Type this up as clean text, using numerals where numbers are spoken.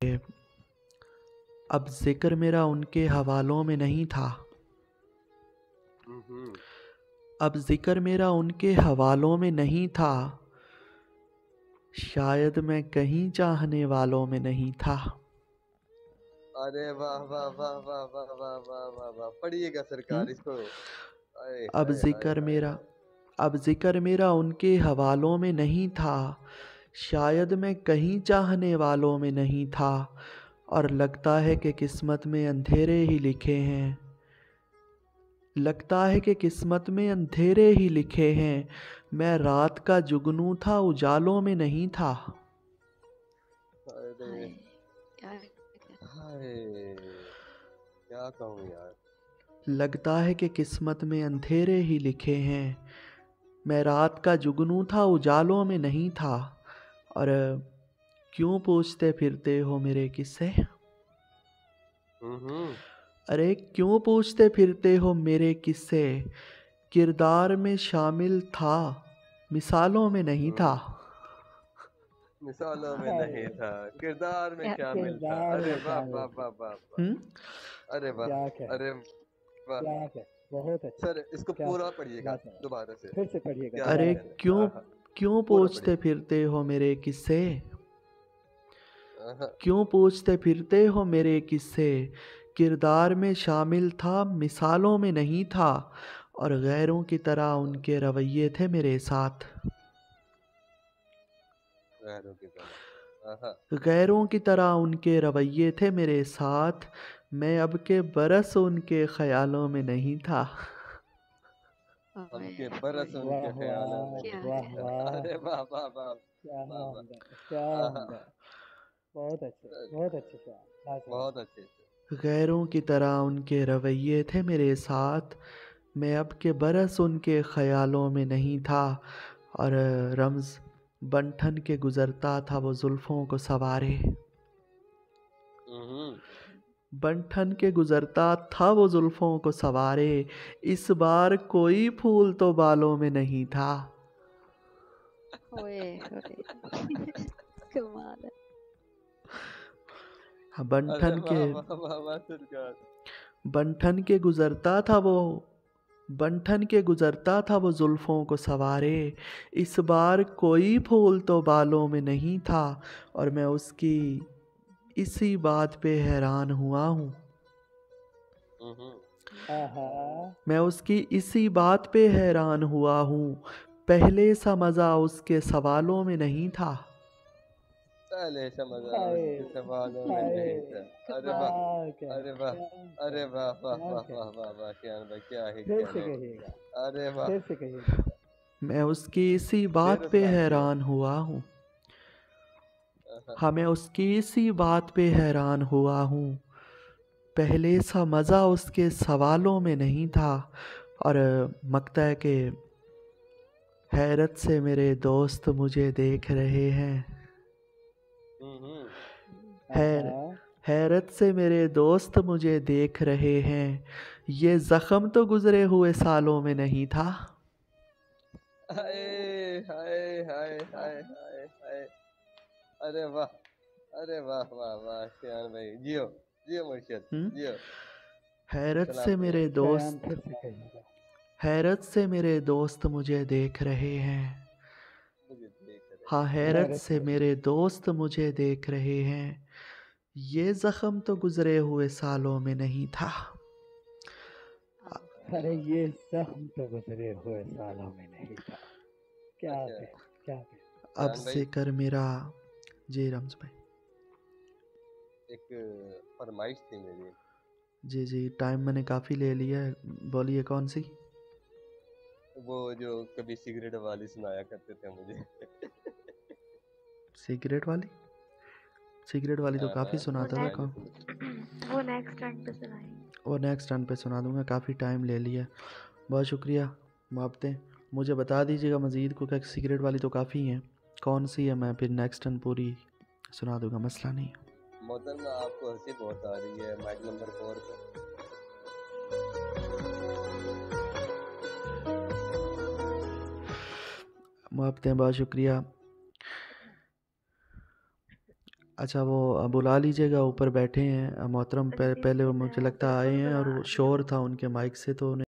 अब जिक्र मेरा उनके हवालों में नहीं था। अब जिक्र मेरा उनके हवालों में नहीं था, शायद मैं कहीं चाहने वालों में नहीं था। अरे वाह वाह वाह वाह वाह वाह वाह वाह वाह, पढ़िएगा हुँ? सरकार इसको। हाय अब हाय हाय जिक्र हाय मेरा हाय। अब जिक्र मेरा उनके हवालों में नहीं था, शायद मैं कहीं चाहने वालों में नहीं था। और लगता है कि किस्मत में अंधेरे ही लिखे हैं, लगता है कि किस्मत में अंधेरे ही लिखे हैं। मैं रात का जुगनू था, उजालों में नहीं था। अरे हाय क्या हाय, क्या कहूँ यार। लगता है कि किस्मत में अंधेरे ही लिखे हैं। मैं रात का जुगनू था, उजालों में नहीं था। और क्यों पूछते फिरते हो मेरे किस्से? अरे क्यों पूछते फिरते हो मेरे किस्से? किरदार में शामिल था, मिसालों में नहीं था। मिसालों में नहीं था, किरदार में क्या शामिल था। किरदार अरे में वाह शामिल वाह था। वाह वाह वाह। हम्म? अरे वाह। क्या कहे, अरे वाह। क्या कहे, बहुत अच्छा। सर इसको क्या पूरा पढ़िएगा लाजवाब, दोबारा से। फिर से पढ़िएगा क्या अरे दोबारा लिखा से। है? क्यों हाँ, क्यों पूरा पूछते पढ़िए। फिरते हो मेरे किस्से? हाँ, क्यों पूछते फिरते हो मेरे किस्से? किरदार में शामिल था, मिसालों में नहीं था। और गैरों की तरह उनके रवैये थे मेरे साथ। गैरों की तरह। हाँ, गैरों की तरह उनके रवैये थे मेरे साथ। मैं अब के बरस उनके ख्यालों में नहीं था। हम के बरस वाह उनके ख्यालों में क्या नहीं वाह था। वाह, अरे वाह वाह वाह क्या वाह वाह। उम्दा, क्या आहा, उम्दा, बहुत अच्छे, बहुत अच्छे शेर, लाजवाब। बहुत अच्छे से। गैरों की तरह उनके रवैये थे मेरे साथ। मैं अब के बरस उनके ख्यालों में नहीं था। और रम्ज़ बंठन के गुज़रता था वो जुल्फ़ों को सवारे। बंठन के गुज़रता था वो जुल्फ़ों को सवारे। इस बार कोई फूल तो बालों में नहीं था। ओए ओए कमाल है। हाँ, अरे वाह वाह वाह वाह सरकार। बंठन के गुज़रता था वो बंठन के गुज़रता था वो जुल्फ़ों को सवारे। इस बार कोई फूल तो बालों में नहीं था। और मैं उसकी इसी बात पे हैरान हुआ हूँ। आहा, मैं उसकी इसी बात पे हैरान हुआ हूँ। पहले सा मज़ा उसके सवालों में नहीं था। पहले समझा हाय उसके सवालों में हाय, नहीं था। अरे वाह। क्या कहे, अरे वाह। क्या अरे कहे, वाह वाह क्या वाह कहे, वाह वाह वाह, क्या भाई, क्या ही फिर से कहे। कहिएगा, अरे वाह। फिर से कहिएगा। मैं उसकी इसी बात पे बेरोजगार किए। हैरान हुआ हूँ। हाँ, मैं उसकी इसी बात पे हैरान हुआ हूँ। पहले सा मज़ा उसके सवालों में नहीं था। और मकता है कि हैरत से मेरे दोस्त मुझे देख रहे हैं। हैर आहा, हैरत से मेरे दोस्त मुझे देख रहे हैं। ये ज़ख्म तो गुज़रे हुए सालों में नहीं था। हाय हाय हाय हाय हाय हाय। अरे वाह। अरे वाह वाह वाह, श्यान भाई जियो। जियो मुर्शिद हुँ? जियो। हैरत सलाम से पढ़िए। मेरे बयान दोस्त फिर से कहिएगा। हैरत से मेरे दोस्त मुझे देख रहे हैं। मुझे देख रहे हाँ, हैं। हैरत हैरत से से, मेरे दोस्त मुझे देख रहे हैं। ये ज़ख्म तो गुज़रे हुए सालों में नहीं था। अरे ये जख्म तो गुजरे हुए सालों में नहीं था। क्या अच्छा कहे, क्या कहे। अब श्यान भाई, से कर मेरा जी रम्ज़ भाई। एक फरमाइश थी मेरी। जी जी, टाइम मैंने काफ़ी ले लिया है। बोलिए कौन सी? वो जो कभी सिगरेट वाली सुनाया करते थे मुझे। सिगरेट वाली? सिगरेट वाली तो काफ़ी हाँ, वो सुनाता था। सुनाएंगे कौन? नेक्स्ट वो नेक्स्ट टाइम पे सुनाएंगे। वो नेक्स्ट टर्न पे सुना दूंगा, काफ़ी टाइम ले लिया। बहुत शुक्रिया, मुआवते। मुझे बता दीजिएगा मज़ीद को, क्या सिगरेट वाली तो काफ़ी हैं, कौन सी है, मैं फिर नेक्स्ट टर्न पूरी सुना दूंगा, मसला नहीं है। मोहतरमा आपको हंसी बहुत आ रही है माइक नंबर 4 पे। मुआवते, बहुत शुक्रिया। अच्छा वो बुला लीजिएगा, ऊपर बैठे हैं मोहतरम। जी पहले वो जी मुझे मैं लगता है आए हैं और बुला वो रही शोर हूँ। था उनके माइक से तो उन्हें